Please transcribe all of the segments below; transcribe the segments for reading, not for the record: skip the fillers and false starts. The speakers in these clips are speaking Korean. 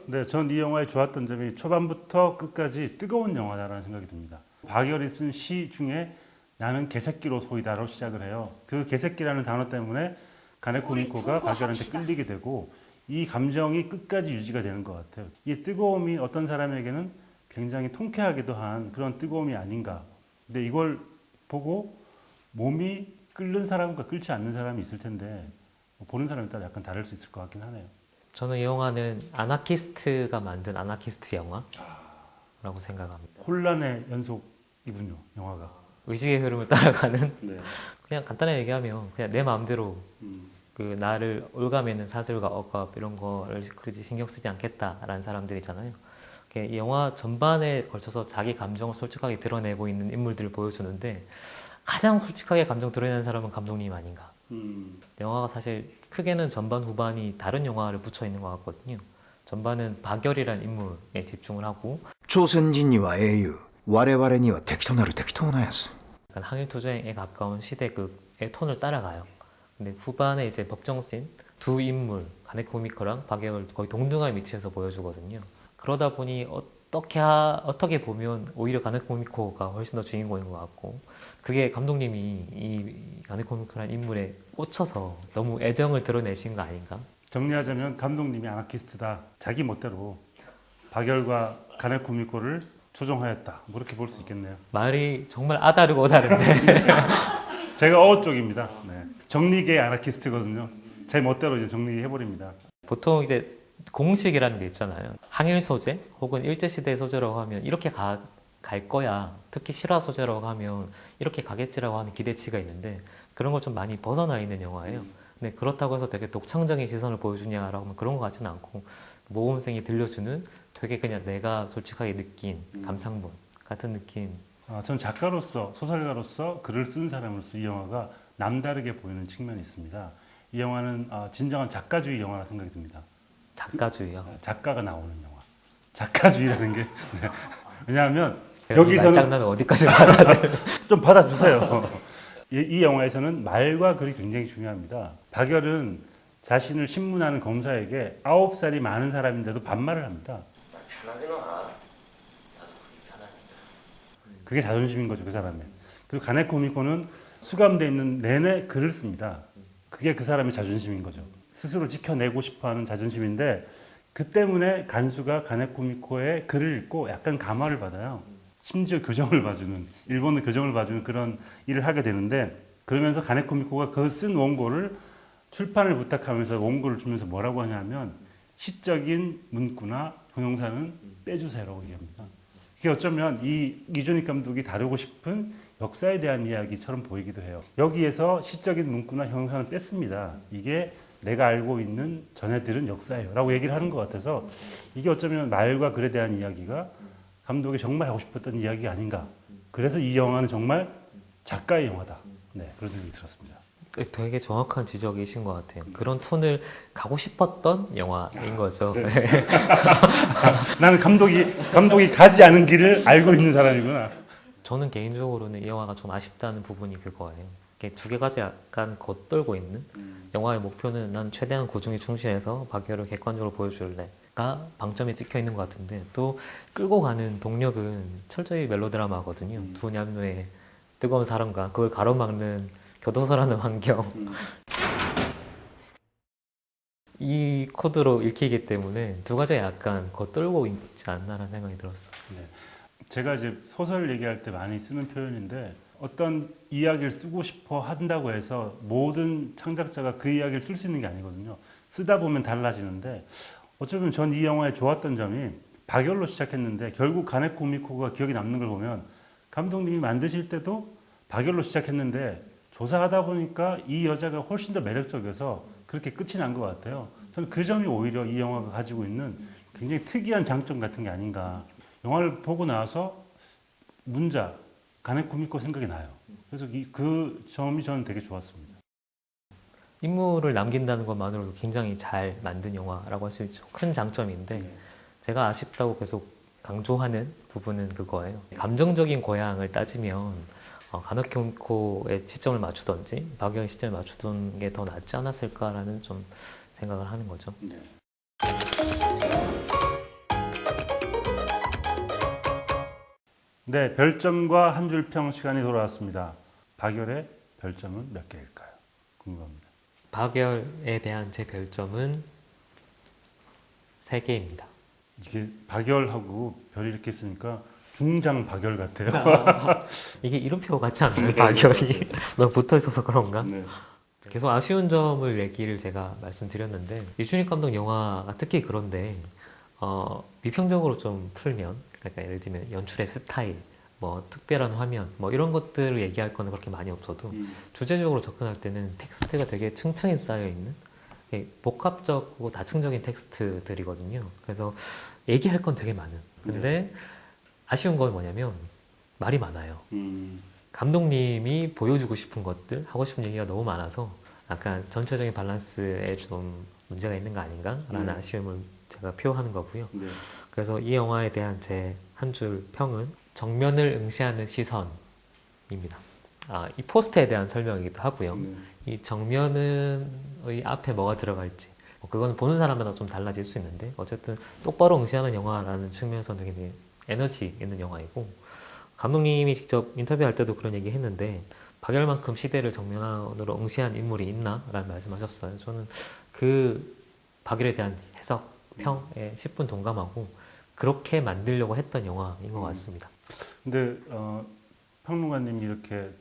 네, 전 이 영화의 좋았던 점이 초반부터 끝까지 뜨거운 영화다라는 생각이 듭니다. 박열이 쓴 시 중에 나는 개새끼로 소이다로 시작을 해요. 그 개새끼라는 단어 때문에 가네코 미코가 박열한테 끌리게 되고 이 감정이 끝까지 유지가 되는 것 같아요. 이 뜨거움이 어떤 사람에게는 굉장히 통쾌하기도 한 그런 뜨거움이 아닌가. 근데 이걸 보고 몸이 끓는 사람과 끓지 않는 사람이 있을 텐데 보는 사람에 따라 약간 다를 수 있을 것 같긴 하네요. 저는 이 영화는 아나키스트가 만든 아나키스트 영화라고 생각합니다. 혼란의 연속이군요, 영화가. 의식의 흐름을 따라가는 네. 그냥 간단하게 얘기하면 그냥 내 마음대로 음. 그 나를 올가매는 사슬과 억압 이런 거를 그렇게 신경 쓰지 않겠다라는 사람들이잖아요. 이 영화 전반에 걸쳐서 자기 감정을 솔직하게 드러내고 있는 인물들을 보여주는데 가장 솔직하게 감정 드러내는 사람은 감독님 아닌가. 영화가 사실 크게는 전반 후반이 다른 영화를 붙여 있는 것 같거든요. 전반은 박열이라는 인물에 집중을 하고 朝鮮人には英雄我々には敵となる敵となやつ 약간 항일투쟁에 가까운 시대극의 톤을 따라가요. 근데 후반에 이제 법정씬 두 인물 가네코 미코랑 박열을 거의 동등한 위치에서 보여주거든요. 그러다 보니 어떻게 보면 오히려 가네코 미코가 훨씬 더 주인공인 것 같고 그게 감독님이 이 가네코 미코라는 인물에 꽂혀서 너무 애정을 드러내신 거 아닌가? 정리하자면 감독님이 아나키스트다. 자기 멋대로 박열과 가네코 미코를 조종하였다. 뭐 그렇게 볼 수 있겠네요. 말이 정말 아다르고 다른데 제가 어업 쪽입니다. 네. 정리계 아나키스트거든요. 제 멋대로 이제 정리해버립니다. 보통 이제 공식이라는 게 있잖아요. 항일 소재 혹은 일제시대 소재라고 하면 이렇게 갈 거야. 특히 실화 소재라고 하면 이렇게 가겠지라고 하는 기대치가 있는데 그런 걸 좀 많이 벗어나 있는 영화예요. 근데 그렇다고 해서 되게 독창적인 시선을 보여주냐라고 하면 그런 것 같지는 않고 모범생이 들려주는 되게 그냥 내가 솔직하게 느낀 감상문 같은 느낌. 전 작가로서 소설가로서 글을 쓴 사람으로서 이 영화가 남다르게 보이는 측면이 있습니다. 이 영화는 진정한 작가주의 영화라 생각이 듭니다. 작가주의요. 작가가 나오는 영화. 작가주의라는 게 네. 왜냐하면 제가 이 여기서는 말장난을 어디까지 받아야 돼? 좀 받아주세요. 이 영화에서는 말과 글이 굉장히 중요합니다. 박열은 자신을 신문하는 검사에게 9살이 많은 사람인데도 반말을 합니다. 편하게 놔. 나도 그게 편하니까. 그게 자존심인 거죠, 그 사람의. 그리고 가네코 미코는 수감되어 있는 내내 글을 씁니다. 그게 그 사람의 자존심인 거죠. 스스로 지켜내고 싶어하는 자존심인데 그 때문에 간수가 가네코 미코의 글을 읽고 약간 감화를 받아요. 심지어 교정을 봐주는, 일본의 교정을 봐주는 그런 일을 하게 되는데 그러면서 가네코 미코가 그 쓴 원고를 출판을 부탁하면서 원고를 주면서 뭐라고 하냐면 시적인 문구나 형용사는 빼주세요라고 얘기합니다. 그게 어쩌면 이 이조닉 감독이 다루고 싶은 역사에 대한 이야기처럼 보이기도 해요. 여기에서 시적인 문구나 형용사는 뺐습니다. 이게 내가 알고 있는 전해들은 역사예요 라고 얘기를 하는 것 같아서 이게 어쩌면 말과 글에 대한 이야기가 감독이 정말 하고 싶었던 이야기가 아닌가. 그래서 이 영화는 정말 작가의 영화다. 네, 그런 생각이 들었습니다. 되게 정확한 지적이신 것 같아요. 그런 톤을 가고 싶었던 영화인 거죠. 네. 나는 감독이 가지 않은 길을 알고 있는 사람이구나. 저는 개인적으로는 이 영화가 좀 아쉽다는 부분이 그거예요. 이게 두 개까지 약간 겉돌고 있는 영화의 목표는 난 최대한 고증에 충실해서 박열을 객관적으로 보여줄래가 방점에 찍혀 있는 것 같은데 또 끌고 가는 동력은 철저히 멜로드라마거든요. 두 남녀의 뜨거운 사랑과 그걸 가로막는 교도소라는 환경 이 코드로 읽히기 때문에 두 가지가 약간 겉돌고 있지 않나라는 생각이 들었어요. 네. 제가 이제 소설 얘기할 때 많이 쓰는 표현인데 어떤 이야기를 쓰고 싶어 한다고 해서 모든 창작자가 그 이야기를 쓸 수 있는 게 아니거든요. 쓰다 보면 달라지는데 어쩌면 전 이 영화에 좋았던 점이 박열로 시작했는데 결국 가네코 미코가 기억에 남는 걸 보면 감독님이 만드실 때도 박열로 시작했는데 조사하다 보니까 이 여자가 훨씬 더 매력적이어서 그렇게 끝이 난 것 같아요. 저는 그 점이 오히려 이 영화가 가지고 있는 굉장히 특이한 장점 같은 게 아닌가. 영화를 보고 나서 문자, 가네코 미코 생각이 나요. 그래서 그 점이 저는 되게 좋았습니다. 인물을 남긴다는 것만으로도 굉장히 잘 만든 영화라고 할 수 있죠. 큰 장점인데 제가 아쉽다고 계속 강조하는 부분은 그거예요. 감정적인 고향을 따지면 가네코미코의 시점을 맞추던지 박열의 시점을 맞추던 게 더 낫지 않았을까라는 좀 생각을 하는 거죠. 네. 네, 별점과 한 줄 평 시간이 돌아왔습니다. 박열의 별점은 몇 개일까요? 궁금합니다. 박열에 대한 제 별점은 3개입니다. 이게 박열하고 별이 이렇게 있으니까 중장 박열 같아요. 이게 이름표 같지 않나요? 박열이 너무 붙어 있어서 그런가? 네. 계속 아쉬운 점을 얘기를 제가 말씀드렸는데 이준익 감독 영화가 특히 그런데 비평적으로 좀 풀면, 그러니까 예를 들면 연출의 스타일, 뭐 특별한 화면, 뭐 이런 것들을 얘기할 거는 그렇게 많이 없어도 주제적으로 접근할 때는 텍스트가 되게 층층이 쌓여 있는 복합적이고 다층적인 텍스트들이거든요. 그래서 얘기할 건 되게 많은. 근데 아쉬운 건 뭐냐면 말이 많아요. 감독님이 보여주고 싶은 것들, 하고 싶은 얘기가 너무 많아서 약간 전체적인 밸런스에 좀 문제가 있는 거 아닌가라는 아쉬움을 제가 표하는 거고요. 네. 그래서 이 영화에 대한 제 한 줄 평은 정면을 응시하는 시선입니다. 이 포스터에 대한 설명이기도 하고요. 이 정면은 의 앞에 뭐가 들어갈지 그건 보는 사람마다 좀 달라질 수 있는데 어쨌든 똑바로 응시하는 영화라는 측면에서 되게 에너지 있는 영화이고, 감독님이 직접 인터뷰할 때도 그런 얘기 했는데 박열만큼 시대를 정면으로 응시한 인물이 있나? 라는 말씀하셨어요. 저는 그 박열에 대한 해석, 평에 10분 동감하고 그렇게 만들려고 했던 영화인 것 같습니다. 근데 평론가님이 이렇게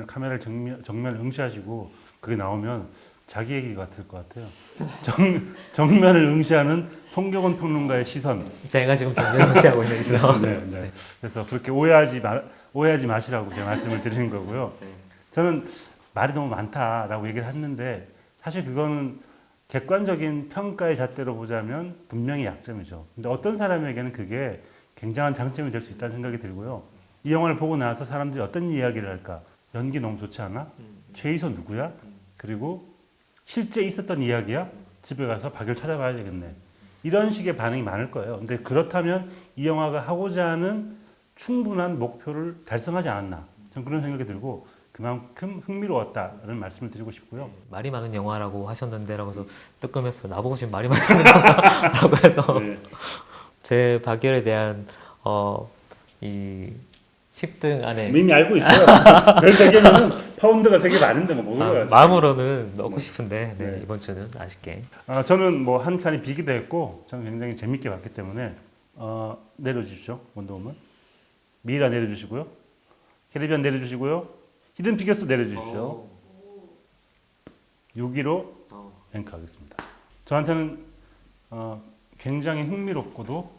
카메라를 정면을 응시하시고 그게 나오면 자기 얘기 같을 것 같아요. 정면을 응시하는 송경원 평론가의 시선. 제가 지금 정면 응시하고 있는 시선. 네. 그래서 그렇게 오해하지 마시라고 제가 말씀을 드리는 거고요. 저는 말이 너무 많다라고 얘기를 했는데 사실 그거는 객관적인 평가의 잣대로 보자면 분명히 약점이죠. 근데 어떤 사람에게는 그게 굉장한 장점이 될 수 있다는 생각이 들고요. 이 영화를 보고 나서 사람들이 어떤 이야기를 할까? 연기 너무 좋지 않아? 최희선 누구야? 그리고 실제 있었던 이야기야? 집에 가서 박열 찾아봐야 되겠네. 이런 식의 반응이 많을 거예요. 근데 그렇다면 이 영화가 하고자 하는 충분한 목표를 달성하지 않았나? 저는 그런 생각이 들고 그만큼 흥미로웠다는 말씀을 드리고 싶고요. 말이 많은 영화라고 하셨는데라고 해서 뜨끔했어요. 나보고 지금 말이 많은 영화라고 해서 네. 제 박열에 대한 이 10등 안에 이미 알고 있어요. 별 3개면은 파운드가 되게 많은데 뭐 먹어요. 마음으로는 넣고 싶은데 네. 이번 주는 아쉽게. 저는 뭐 한 칸이 비기도 했고 저는 굉장히 재밌게 봤기 때문에 내려주십시오. 원더우먼. 미이라 내려주시고요. 캐리비안 내려주시고요. 히든 피겨스 내려주십시오. 6위로 랭크하겠습니다. 저한테는 굉장히 흥미롭고도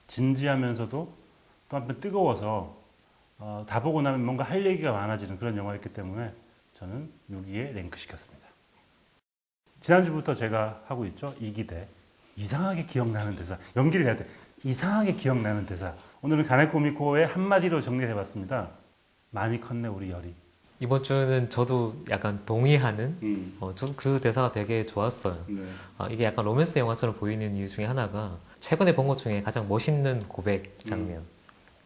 진지하면서도 또 한편 뜨거워서 다 보고 나면 뭔가 할 얘기가 많아지는 그런 영화였기 때문에 저는 6위에 랭크시켰습니다. 지난주부터 제가 하고 있죠. 이기대. 이상하게 기억나는 대사. 연기를 해야 돼. 이상하게 기억나는 대사. 오늘은 가네코미코의 한마디로 정리해봤습니다. 많이 컸네 우리 열이. 이번 주는 저도 약간 동의하는 저도 그 대사가 되게 좋았어요. 네. 이게 약간 로맨스 영화처럼 보이는 이유 중에 하나가 최근에 본 것 중에 가장 멋있는 고백 장면.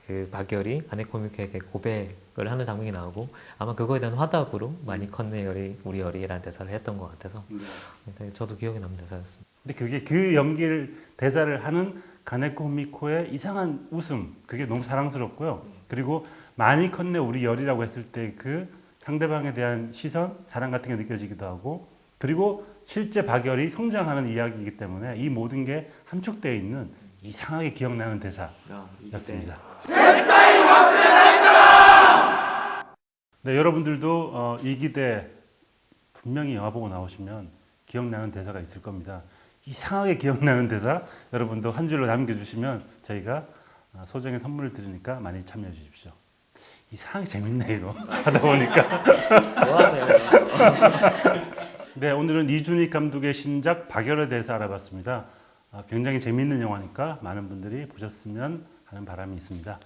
그 박열이 가네코미코에게 고백을 하는 장면이 나오고 아마 그거에 대한 화답으로 많이 컸네 열이 우리 열이라는 대사를 했던 것 같아서 저도 기억에 남는 대사였습니다. 근데 그게 그 연기를 대사를 하는 가네코미코의 이상한 웃음 그게 너무 사랑스럽고요. 그리고 많이 컸네 우리 열이라고 했을 때 그 상대방에 대한 시선, 사랑 같은 게 느껴지기도 하고 그리고 실제 박열이 성장하는 이야기이기 때문에 이 모든 게 함축되어 있는 이상하게 기억나는 대사였습니다. 네, 여러분들도 이기대 분명히 영화 보고 나오시면 기억나는 대사가 있을 겁니다. 이상하게 기억나는 대사 여러분도 한 줄로 남겨주시면 저희가 소정의 선물을 드리니까 많이 참여해 주십시오. 이상하게 재밌네 이거 하다 보니까. 좋아하세요. 네, 오늘은 이준익 감독의 신작 박열에 대해서 알아봤습니다. 굉장히 재미있는 영화니까 많은 분들이 보셨으면 하는 바람이 있습니다.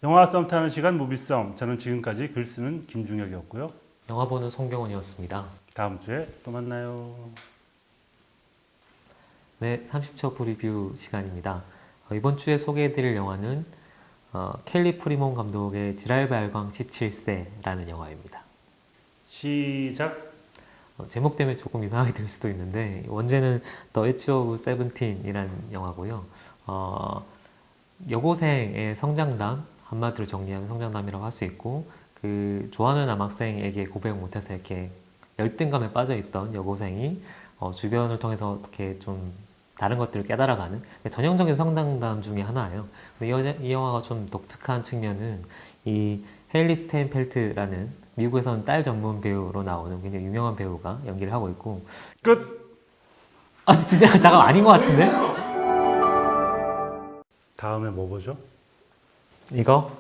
영화 썸 타는 시간 무비썸. 저는 지금까지 글 쓰는 김중혁이었고요. 영화 보는 송경원이었습니다. 다음 주에 또 만나요. 네, 30초 프리뷰 시간입니다. 이번 주에 소개해드릴 영화는 켈리 프리몬 감독의 지랄발광 17세라는 영화입니다. 시작. 제목 때문에 조금 이상하게 들릴 수도 있는데 원제는 The Age of Seventeen이라는 영화고요. 여고생의 성장담, 한마디로 정리하면 성장담이라고 할 수 있고 그 좋아하는 남학생에게 고백 못해서 이렇게 열등감에 빠져있던 여고생이 주변을 통해서 어떻게 좀 다른 것들을 깨달아가는 전형적인 성장담 중에 하나예요. 근데 이 영화가 좀 독특한 측면은 이 헤일리 스테인펠트라는 미국에서는 딸 전문 배우로 나오는 굉장히 유명한 배우가 연기를 하고 있고 끝. 아 진짜 잠깐 아닌 것 같은데? 다음에 뭐 보죠? 이거?